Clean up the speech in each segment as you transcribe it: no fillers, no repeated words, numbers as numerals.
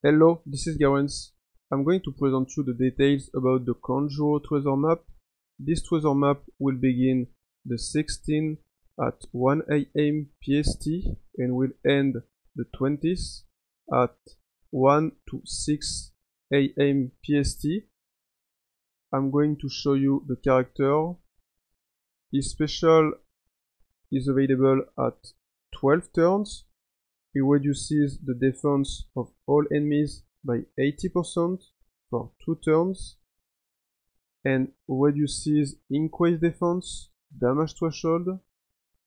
Hello, this is Gawens. I'm going to present you the details about the Kanjuro treasure map. This treasure map will begin the 16th at 1 AM PST and will end the 20th at 1 to 6 AM PST. I'm going to show you the character. His special is available at 12 turns. He reduces the defense of all enemies by 80% for 2 turns and reduces increased defense, damage threshold,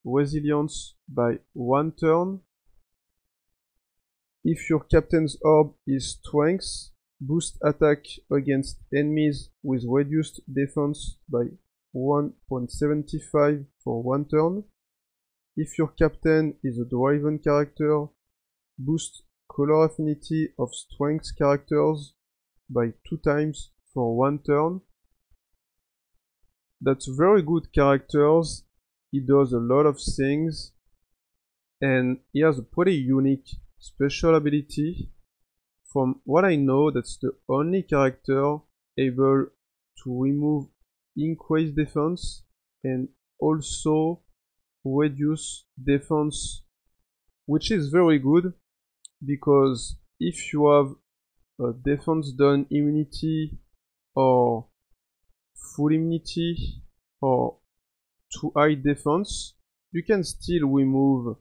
resilience by 1 turn. If your captain's orb is strength, boost attack against enemies with reduced defense by 1.75 for 1 turn. If your captain is a driven character, boost color affinity of strength characters by 2 times for 1 turn. That's very good characters. He does a lot of things and he has a pretty unique special ability. From what I know, that's the only character able to remove increased defense and also reduce defense, which is very good because if you have a defense done immunity or full immunity or too high defense, you can still remove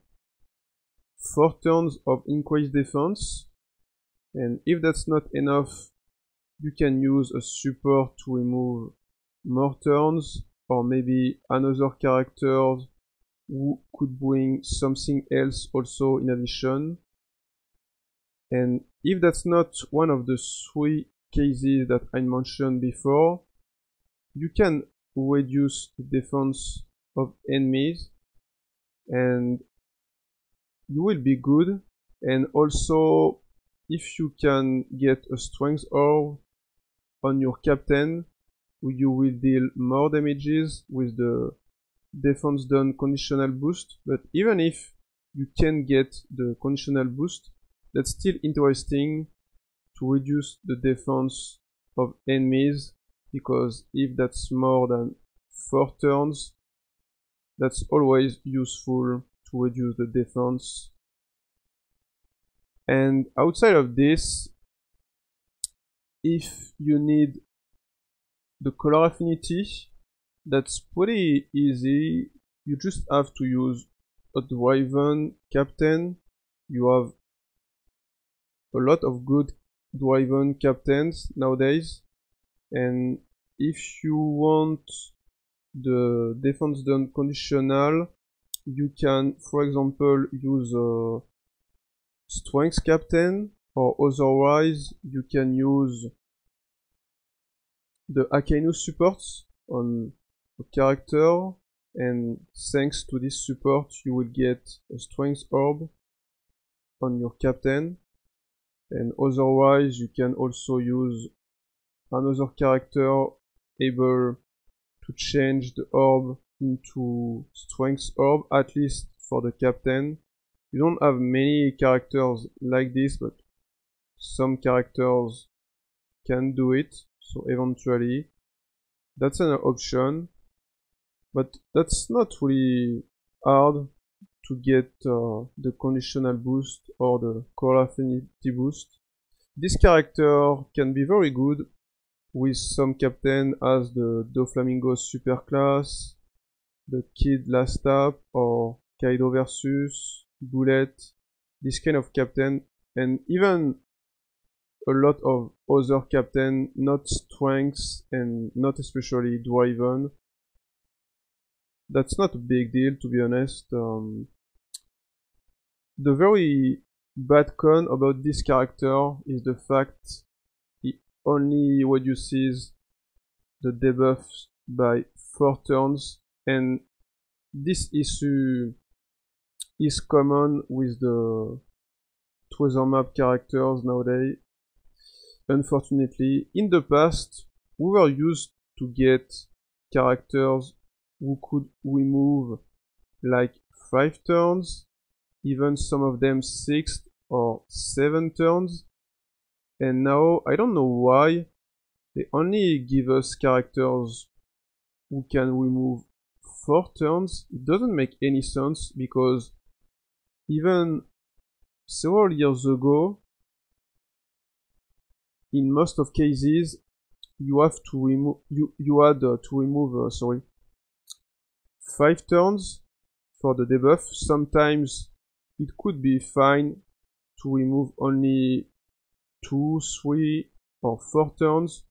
4 turns of increased defense, and if that's not enough, you can use a support to remove more turns, or maybe another character who could bring something else also in addition. And if that's not one of the 3 cases that I mentioned before, you can reduce the defense of enemies and you will be good. And also, if you can get a strength orb on your captain, you will deal more damages with the defense done conditional boost. But even if you can get the conditional boost, that's still interesting to reduce the defense of enemies, because if that's more than 4 turns, that's always useful to reduce the defense. And outside of this, if you need the color affinity, that's pretty easy. You just have to use a driven captain. You have a lot of good driven captains nowadays, and if you want the defense done conditional, you can, for example, use a strength captain, or otherwise you can use the Arcanus supports on a character, and thanks to this support you will get a strength orb on your captain. And otherwise you can also use another character able to change the orb into strength orb, at least for the captain. You don't have many characters like this, but some characters can do it, so eventually that's an option. But that's not really hard to get the conditional boost or the color affinity boost. This character can be very good with some captain as the Doflamingo superclass, the Kid Last Tap, or Kaido versus Bullet, this kind of captain, and even a lot of other captain, not strengths and not especially driven. That's not a big deal, to be honest. The very bad con about this character is the fact he only reduces the debuffs by 4 turns, and this issue is common with the treasure map characters nowadays. Unfortunately, in the past, we were used to get characters who could remove like 5 turns, even some of them 6 or 7 turns, And now I don't know why they only give us characters who can remove 4 turns. It doesn't make any sense because even several years ago, in most of cases, you have to remove you had to remove 5 turns for the debuff. Sometimes it could be fine to remove only 2, 3 or 4 turns,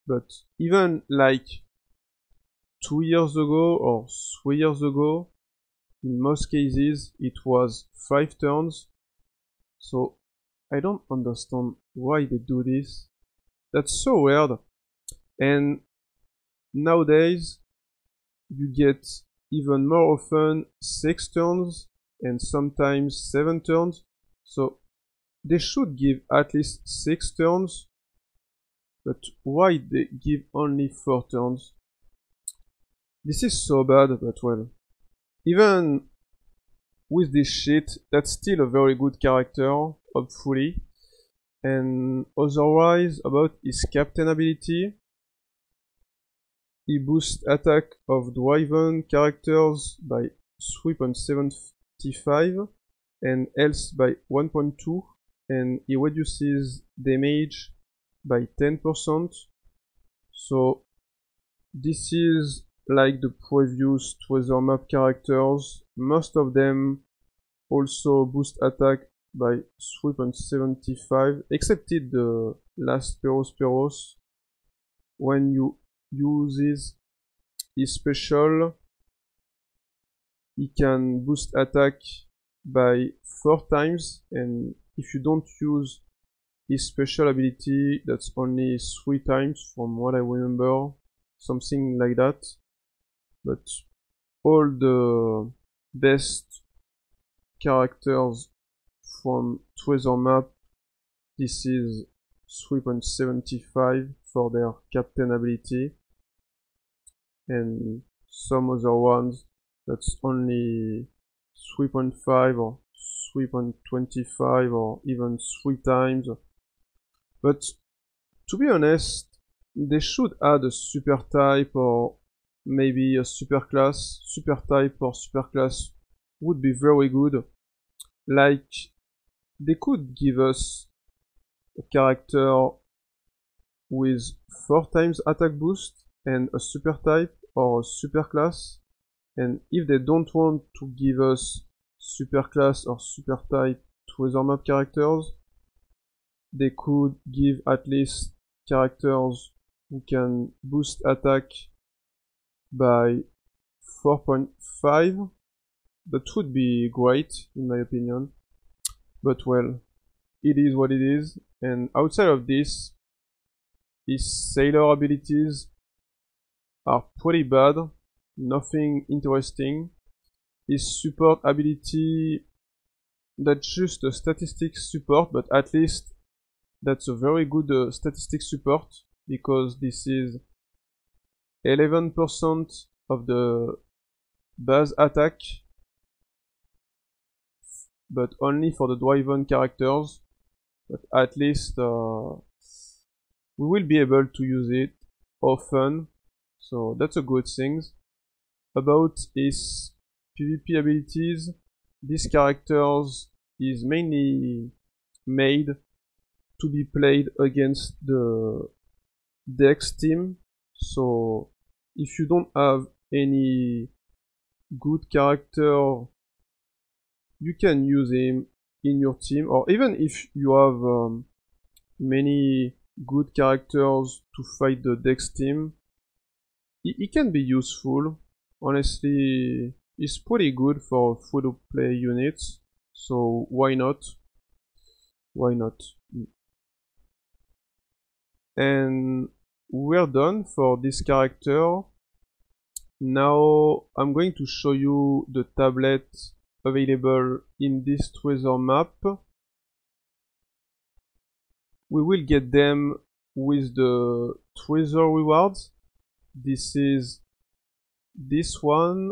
but even like 2 years ago or 3 years ago, in most cases it was 5 turns. So I don't understand why they do this. That's so weird. And nowadays you get even more often 6 turns and sometimes 7 turns. So they should give at least 6 turns. But why they give only 4 turns? This is so bad, but well. Even with this shit, that's still a very good character, hopefully. And otherwise, about his captain ability, he boosts attack of driven characters by 3.75 and health by 1.2, and he reduces damage by 10%. So this is like the previous treasure map characters. Most of them also boost attack by 3.75, except the last Peros. When you uses his special, he can boost attack by 4 times, and if you don't use his special ability, that's only 3 times from what I remember, something like that. But all the best characters from treasure map, this is 3.75 for their captain ability, and some other ones that's only 3.5 or 3.25 or even 3 times. But to be honest, they should add a super type or maybe a super class. Super type or super class would be very good. Like, they could give us a character with 4 times attack boost and a super type or a super class. And if they don't want to give us super class or super type treasure map characters, they could give at least characters who can boost attack by 4.5. That would be great in my opinion. But well, it is what it is. And outside of this, his sailor abilities are pretty bad. Nothing interesting. His support ability, that's just a statistics support, but at least that's a very good statistics support, because this is 11% of the base attack, but only for the driven characters. But at least we will be able to use it often, so that's a good thing. About his PvP abilities, these characters is mainly made to be played against the Dex team. So if you don't have any good character, you can use him in your team, or even if you have many good characters to fight the Dex team, he can be useful. Honestly, it's pretty good for free-to-play units, so why not? Why not? And we're done for this character. Now I'm going to show you the tablet available in this treasure map. We will get them with the treasure rewards. This is this one.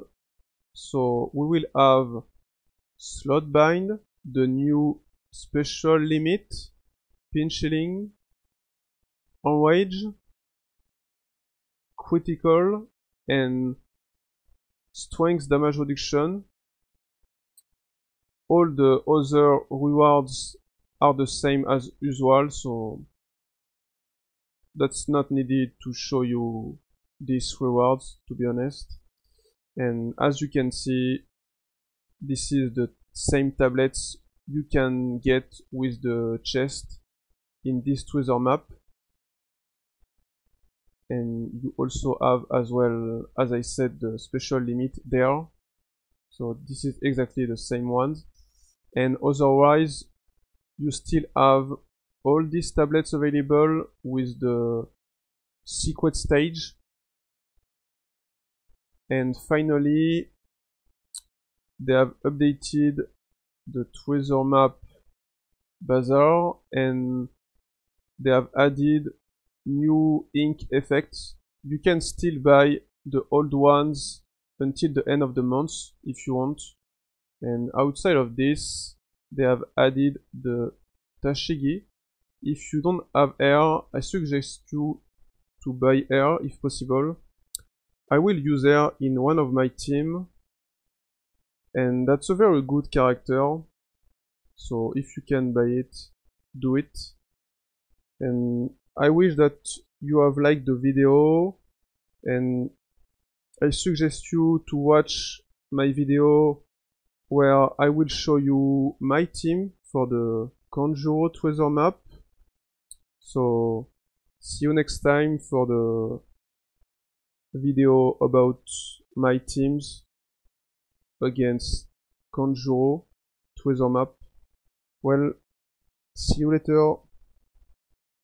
So we will have slot bind, the new special limit, pinch healing, enrage, critical, and strength damage reduction. All the other rewards are the same as usual, so that's not needed to show you these rewards, to be honest. And as you can see, this is the same tablets you can get with the chest in this treasure map. And you also have, as well, as I said, the special limit there. So this is exactly the same ones. And otherwise, you still have all these tablets available with the secret stage. And finally, they have updated the treasure map bazaar, and they have added new ink effects. You can still buy the old ones until the end of the month if you want. And outside of this, they have added the Tashigi. If you don't have air, I suggest you to buy air if possible. I will use air in one of my team, and that's a very good character. So if you can buy it, do it. And I wish that you have liked the video, and I suggest you to watch my video where I will show you my team for the Kanjuro treasure map. So see you next time for the video about my teams against Kanjuro treasure map. Well, see you later.